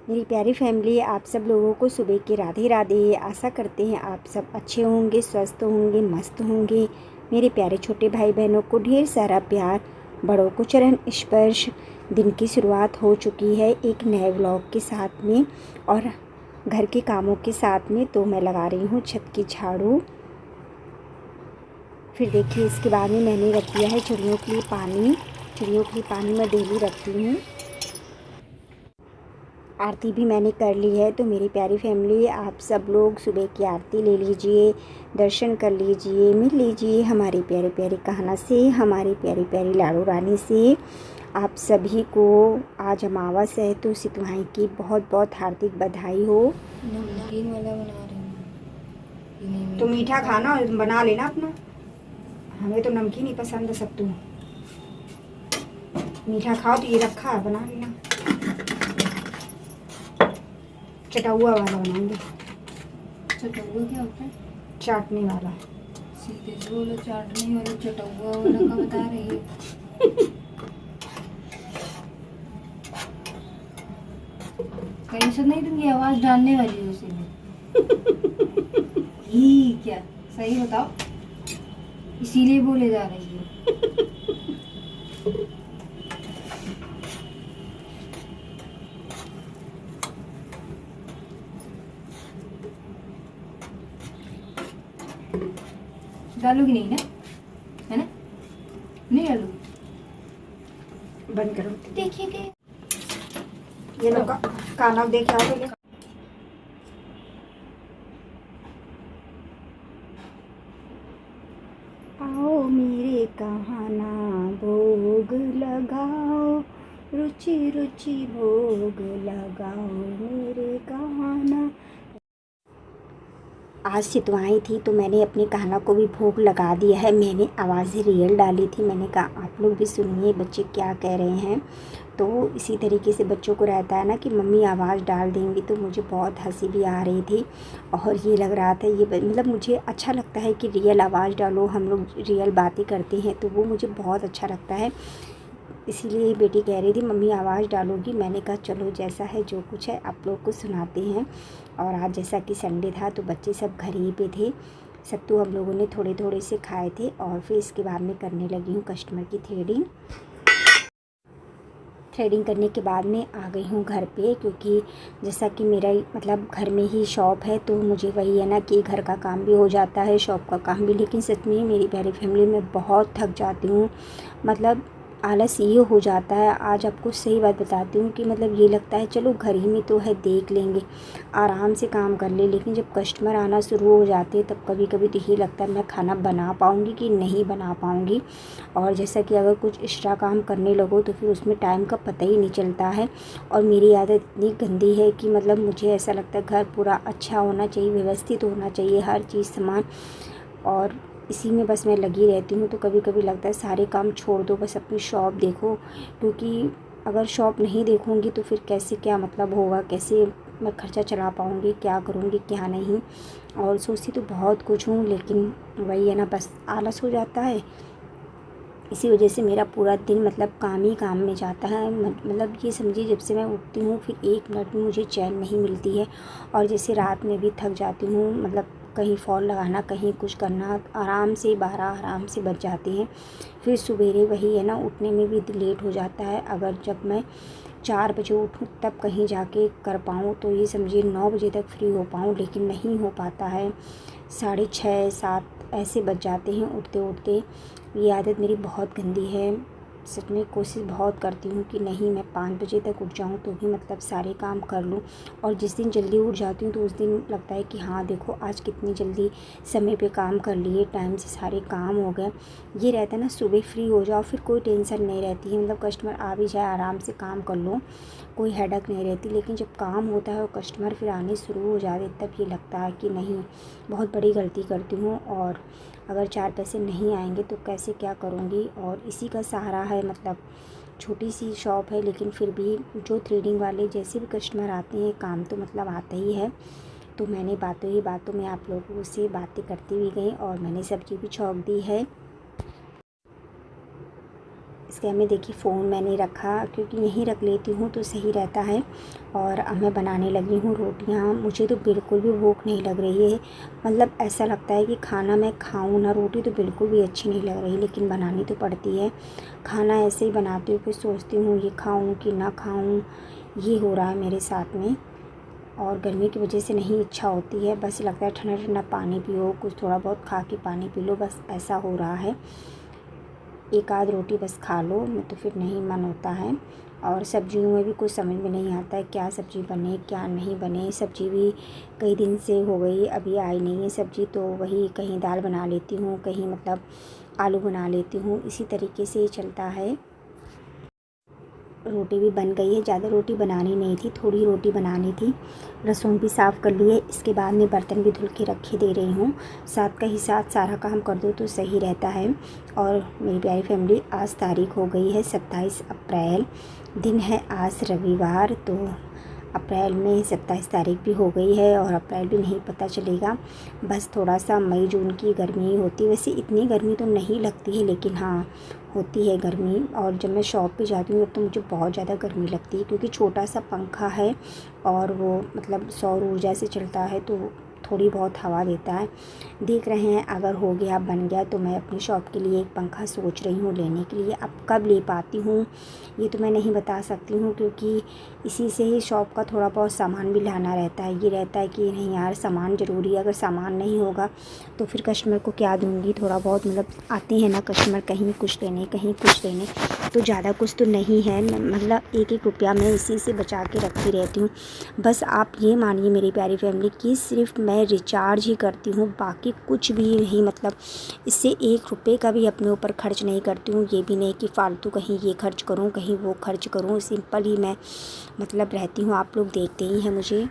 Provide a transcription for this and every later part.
मेरी प्यारी फैमिली, आप सब लोगों को सुबह की राधे राधे। आशा करते हैं आप सब अच्छे होंगे, स्वस्थ होंगे, मस्त होंगे। मेरे प्यारे छोटे भाई बहनों को ढेर सारा प्यार, बड़ों को चरण स्पर्श। दिन की शुरुआत हो चुकी है एक नए व्लॉग के साथ में और घर के कामों के साथ में। तो मैं लगा रही हूँ छत की झाड़ू। फिर देखिए इसके बाद में मैंने रख दिया है चिड़ियों के लिए पानी। चिड़ियों के लिए पानी मैं डेली रखती हूँ। आरती भी मैंने कर ली है। तो मेरी प्यारी फैमिली, आप सब लोग सुबह की आरती ले लीजिए, दर्शन कर लीजिए, मिल लीजिए हमारी प्यारी प्यारी कान्हा से, हमारी प्यारी प्यारी लाडू रानी से। आप सभी को आज अमावस है तो सितवाई की बहुत बहुत हार्दिक बधाई हो। नमकीन वाला बना रही हूँ। तो मीठा खाना बना लेना अपना। हमें तो नमकीन ही पसंद है सब। तुम मीठा खाओ तो ये रखा है, बना लेना। चटौआ वाला बनाएंगे। चटौआ क्या होता है? चाटने वाला। सीधे से बोलो, चाटने वाला चटौआ वाला का बता रही है। कहीं से नहीं दूंगी, आवाज डालने वाली है उसी में। ही क्या सही बताओ, इसीलिए बोले जा रही है। डालूगी नहीं ना, है ना? नहीं डालूगी। बंद करो। देखिए कि ये लोग काना देख आओ। तो आओ मेरे कहाना भोग लगाओ, रुचि रुचि भोग लगाओ मेरे कहाना। आज सितवाई थी तो मैंने अपनी कान्हा को भी भोग लगा दिया है। मैंने आवाज़ें रियल डाली थी। मैंने कहा आप लोग भी सुनिए बच्चे क्या कह रहे हैं। तो इसी तरीके से बच्चों को रहता है ना कि मम्मी आवाज़ डाल देंगी। तो मुझे बहुत हंसी भी आ रही थी और ये लग रहा था ये मतलब मुझे अच्छा लगता है कि रियल आवाज़ डालो, हम लोग रियल बातें करते हैं तो वो मुझे बहुत अच्छा लगता है। इसीलिए बेटी कह रही थी मम्मी आवाज़ डालोगी। मैंने कहा चलो जैसा है जो कुछ है आप लोग को सुनाते हैं। और आज जैसा कि संडे था तो बच्चे सब घर ही पे थे। सत्तू हम लोगों ने थोड़े थोड़े से खाए थे और फिर इसके बाद में करने लगी हूँ कस्टमर की थ्रेडिंग। थ्रेडिंग करने के बाद में आ गई हूँ घर पे, क्योंकि जैसा कि मेरा मतलब घर में ही शॉप है तो मुझे वही है ना कि घर का काम भी हो जाता है, शॉप का काम भी। लेकिन सच में मेरी प्यारी फैमिली में बहुत थक जाती हूँ। मतलब आलस ये हो जाता है। आज आपको सही बात बताती हूँ कि मतलब ये लगता है चलो घर ही में तो है, देख लेंगे, आराम से काम कर ले। लेकिन जब कस्टमर आना शुरू हो जाते हैं तब कभी कभी तो ये लगता है मैं खाना बना पाऊँगी कि नहीं बना पाऊँगी। और जैसा कि अगर कुछ एक्स्ट्रा काम करने लगो तो फिर उसमें टाइम का पता ही नहीं चलता है। और मेरी आदत इतनी गंदी है कि मतलब मुझे ऐसा लगता है घर पूरा अच्छा होना चाहिए, व्यवस्थित होना चाहिए हर चीज़ सामान, और इसी में बस मैं लगी रहती हूँ। तो कभी कभी लगता है सारे काम छोड़ दो, बस अपनी शॉप देखो। क्योंकि अगर शॉप नहीं देखूँगी तो फिर कैसे क्या मतलब होगा, कैसे मैं खर्चा चला पाऊँगी, क्या करूँगी क्या नहीं। और सोचती तो बहुत कुछ हूँ लेकिन वही है ना, बस आलस हो जाता है। इसी वजह से मेरा पूरा दिन मतलब काम ही काम में जाता है। मतलब ये समझिए जब से मैं उठती हूँ फिर एक मिनट में मुझे चैन नहीं मिलती है। और जैसे रात में भी थक जाती हूँ, मतलब कहीं फॉल लगाना, कहीं कुछ करना, आराम से 12 आराम से बज जाते हैं। फिर सवेरे वही है ना, उठने में भी लेट हो जाता है। अगर जब मैं 4 बजे उठूँ तब कहीं जाके कर पाऊँ तो ये समझिए 9 बजे तक फ्री हो पाऊँ, लेकिन नहीं हो पाता है। 6:30 7 ऐसे बज जाते हैं उठते उठते। ये आदत मेरी बहुत गंदी है। सच में कोशिश बहुत करती हूँ कि नहीं मैं 5 बजे तक उठ जाऊँ तो भी मतलब सारे काम कर लूँ। और जिस दिन जल्दी उठ जाती हूँ तो उस दिन लगता है कि हाँ देखो आज कितनी जल्दी समय पे काम कर लिए, टाइम से सारे काम हो गए। ये रहता है ना सुबह फ्री हो जाओ फिर कोई टेंशन नहीं रहती है। मतलब कस्टमर आ भी जाए आराम से काम कर लो, कोई हेडक नहीं रहती। लेकिन जब काम होता है और कस्टमर फिर आने शुरू हो जाते तब ये लगता है कि नहीं बहुत बड़ी गलती करती हूँ, और अगर 4 पैसे नहीं आएंगे तो कैसे क्या करूँगी। और इसी का सहारा है, मतलब छोटी सी शॉप है लेकिन फिर भी जो थ्रेडिंग वाले जैसे भी कस्टमर आते हैं काम तो मतलब आता ही है। तो मैंने बातों ही बातों में आप लोगों से बातें करती हुई गई और मैंने सब्ज़ी भी छौंक दी है। गैस में देखिए फ़ोन मैंने रखा, क्योंकि यहीं रख लेती हूँ तो सही रहता है। और अब मैं बनाने लगी हूँ रोटियाँ। मुझे तो बिल्कुल भी भूख नहीं लग रही है, मतलब ऐसा लगता है कि खाना मैं खाऊँ ना, रोटी तो बिल्कुल भी अच्छी नहीं लग रही, लेकिन बनानी तो पड़ती है। खाना ऐसे ही बनाती हूँ, फिर सोचती हूँ ये खाऊँ कि ना खाऊँ, ये हो रहा है मेरे साथ में। और गर्मी की वजह से नहीं इच्छा होती है, बस लगता है ठंडा ठंडा पानी पियो, कुछ थोड़ा बहुत खा के पानी पी लो, बस ऐसा हो रहा है। एक आध रोटी बस खा लो, मैं तो फिर नहीं मन होता है। और सब्जियों में भी कुछ समझ में नहीं आता है क्या सब्ज़ी बने क्या नहीं बने। सब्ज़ी भी कई दिन से हो गई, अभी आई नहीं है सब्ज़ी, तो वही कहीं दाल बना लेती हूँ, कहीं मतलब आलू बना लेती हूँ, इसी तरीके से चलता है। रोटी भी बन गई है, ज़्यादा रोटी बनानी नहीं थी, थोड़ी रोटी बनानी थी। लहसुन भी साफ़ कर लिए, इसके बाद में बर्तन भी धुल के रखे दे रही हूँ। साथ का ही साथ सारा काम कर दो तो सही रहता है। और मेरी प्यारी फैमिली, आज तारीख हो गई है 27 अप्रैल, दिन है आज रविवार। तो अप्रैल में 27 तारीख भी हो गई है और अप्रैल भी नहीं पता चलेगा। बस थोड़ा सा मई जून की गर्मी होती है, वैसे इतनी गर्मी तो नहीं लगती है, लेकिन हाँ होती है गर्मी। और जब मैं शॉप पे जाती हूँ तो मुझे बहुत ज़्यादा गर्मी लगती है, क्योंकि छोटा सा पंखा है और वो मतलब सौर ऊर्जा से चलता है, तो थोड़ी बहुत हवा देता है। देख रहे हैं अगर हो गया बन गया तो मैं अपनी शॉप के लिए एक पंखा सोच रही हूँ लेने के लिए। अब कब ले पाती हूँ ये तो मैं नहीं बता सकती हूँ, क्योंकि इसी से ही शॉप का थोड़ा बहुत सामान भी लाना रहता है। ये रहता है कि नहीं यार सामान ज़रूरी है, अगर सामान नहीं होगा तो फिर कस्टमर को क्या दूँगी। थोड़ा बहुत मतलब आते हैं ना कस्टमर, कहीं कुछ लेने कहीं कुछ लेने, तो ज़्यादा कुछ तो नहीं है, मतलब एक एक रुपया मैं इसी से बचा के रखती रहती हूँ। बस आप ये मानिए मेरी प्यारी फैमिली कि सिर्फ मैं रिचार्ज ही करती हूँ, बाकी कुछ भी नहीं, मतलब इससे एक रुपये का भी अपने ऊपर खर्च नहीं करती हूँ। ये भी नहीं कि फ़ालतू कहीं ये खर्च करूँ कहीं वो खर्च करूँ, सिंपल ही मैं मतलब रहती हूँ। आप लोग देखते ही हैं मुझे,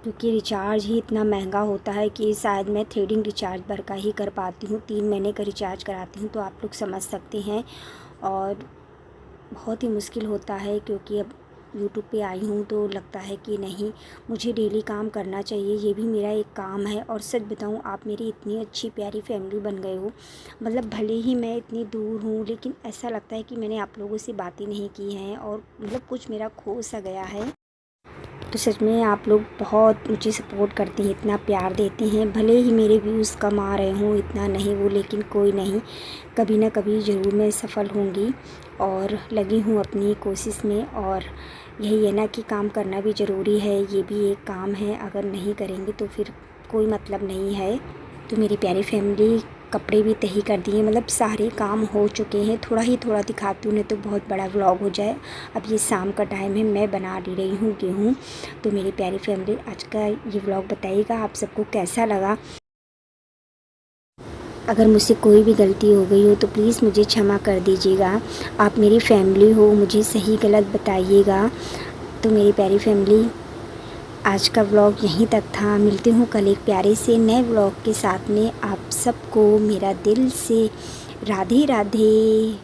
क्योंकि रिचार्ज ही इतना महंगा होता है कि शायद मैं थ्रेडिंग रिचार्ज भर का ही कर पाती हूँ, 3 महीने का रिचार्ज कराती हूँ, तो आप लोग समझ सकते हैं। और बहुत ही मुश्किल होता है, क्योंकि अब यूट्यूब पे आई हूँ तो लगता है कि नहीं मुझे डेली काम करना चाहिए, ये भी मेरा एक काम है। और सच बताऊँ आप मेरी इतनी अच्छी प्यारी फैमिली बन गए हो, मतलब भले ही मैं इतनी दूर हूँ, लेकिन ऐसा लगता है कि मैंने आप लोगों से बातें नहीं की हैं, और मतलब कुछ मेरा खो सा गया है। तो सच में आप लोग बहुत मुझे सपोर्ट करते हैं, इतना प्यार देते हैं। भले ही मेरे व्यूज़ कम आ रहे हों, इतना नहीं वो, लेकिन कोई नहीं, कभी ना कभी ज़रूर मैं सफल होंगी और लगी हूँ अपनी कोशिश में। और यही है ना कि काम करना भी ज़रूरी है, ये भी एक काम है, अगर नहीं करेंगे तो फिर कोई मतलब नहीं है। तो मेरी प्यारी फैमिली, कपड़े भी तही कर दिए, मतलब सारे काम हो चुके हैं। थोड़ा ही थोड़ा दिखाती हूँ, नहीं तो बहुत बड़ा व्लॉग हो जाए। अब ये शाम का टाइम है, मैं बना रही हूँ गेहूँ। तो मेरी प्यारी फैमिली, आज का ये व्लॉग बताइएगा आप सबको कैसा लगा। अगर मुझसे कोई भी गलती हो गई हो तो प्लीज़ मुझे क्षमा कर दीजिएगा। आप मेरी फैमिली हो, मुझे सही गलत बताइएगा। तो मेरी प्यारी फैमिली, आज का व्लॉग यहीं तक था। मिलती हूँ कल एक प्यारे से नए व्लॉग के साथ में। आप सबको मेरा दिल से राधे राधे।